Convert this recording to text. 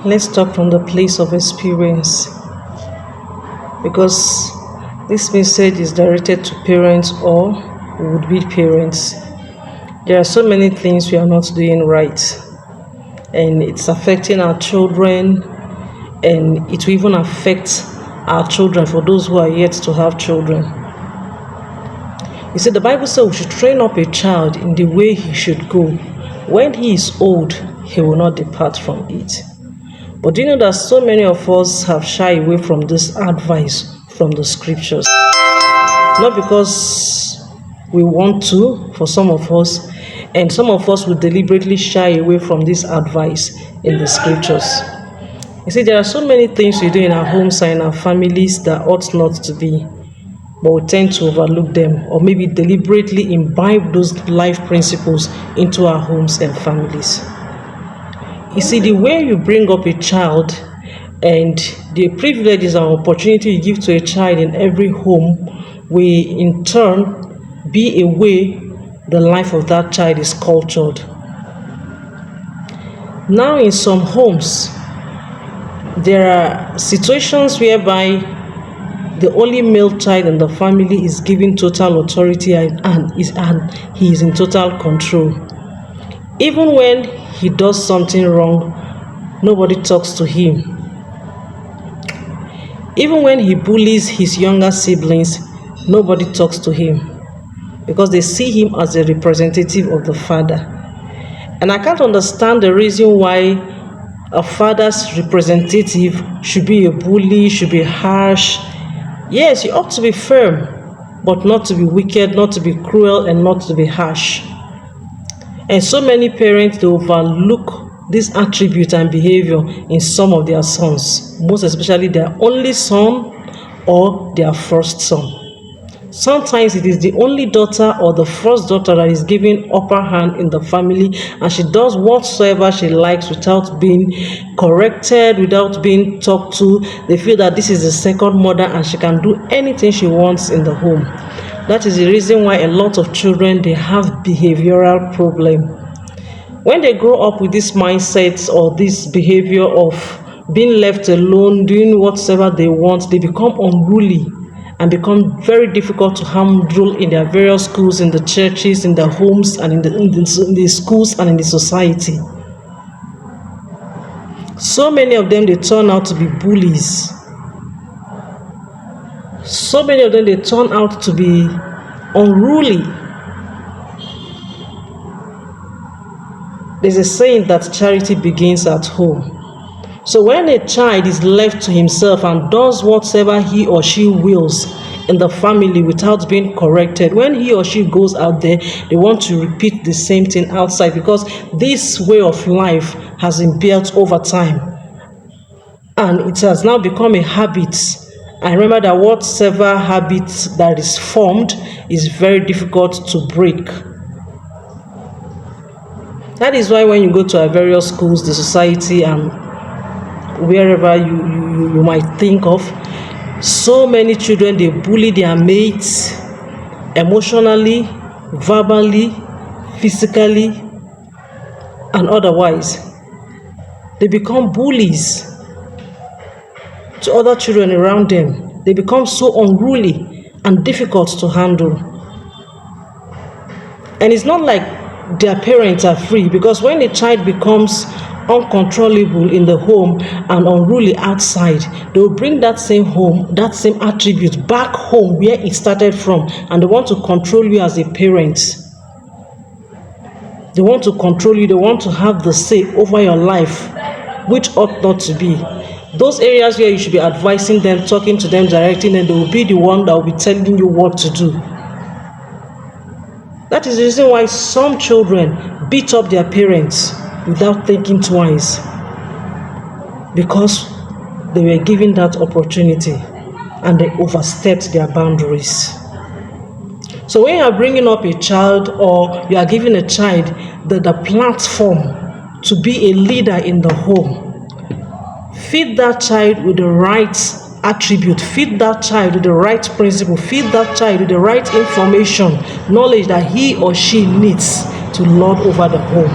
Let's talk from the place of experience, because this message is directed to parents or would-be parents. There are so many things we are not doing right, and it's affecting our children, and it will even affect our children for those who are yet to have children. You see, the Bible says we should train up a child in the way he should go. When he is old, he will not depart from it. But do you know that so many of us have shied away from this advice from the scriptures? Not because we want to, for some of us, and some of us will deliberately shy away from this advice in the scriptures. You see, there are so many things we do in our homes and in our families that ought not to be, but we tend to overlook them, or maybe deliberately imbibe those life principles into our homes and families. You see, the way you bring up a child and the privileges and opportunity you give to a child in every home will in turn be a way the life of that child is cultured. Now, in some homes, there are situations whereby the only male child in the family is given total authority and he is in total control. Even when he does something wrong, nobody talks to him. Even when he bullies his younger siblings, nobody talks to him, because they see him as a representative of the father. And I can't understand the reason why a father's representative should be a bully, should be harsh. Yes, you ought to be firm, but not to be wicked, not to be cruel, and not to be harsh. And so many parents, they overlook this attribute and behavior in some of their sons, most especially their only son or their first son. Sometimes it is the only daughter or the first daughter that is given upper hand in the family, and she does whatsoever she likes without being corrected, without being talked to. They feel that this is the second mother and she can do anything she wants in the home. That is the reason why a lot of children, they have behavioral problem. When they grow up with this mindset or this behavior of being left alone, doing whatever they want, they become unruly and become very difficult to handle in their various schools, in the churches, in their homes, and in the schools and in the society. So many of them, they turn out to be bullies. So many of them, they turn out to be unruly. There's a saying that charity begins at home. So when a child is left to himself and does whatever he or she wills in the family without being corrected, when he or she goes out there, they want to repeat the same thing outside, because this way of life has been built over time and it has now become a habit. I remember that whatever habit that is formed is very difficult to break. That is why when you go to our various schools, the society, and wherever you might think of, so many children, they bully their mates emotionally, verbally, physically, and otherwise. They become bullies to other children around them. They become so unruly and difficult to handle. And it's not like their parents are free, because when a child becomes uncontrollable in the home and unruly outside, they will bring that same attribute back home where it started from, and they want to control you as a parent. They want to control you. They want to have the say over your life, which ought not to be. Those areas where you should be advising them, talking to them, directing them, they will be the one that will be telling you what to do. That is the reason why some children beat up their parents without thinking twice, because they were given that opportunity and they overstepped their boundaries. So when you are bringing up a child, or you are giving a child the platform to be a leader in the home, feed that child with the right attribute, feed that child with the right principle, feed that child with the right information, knowledge that he or she needs to lord over the home.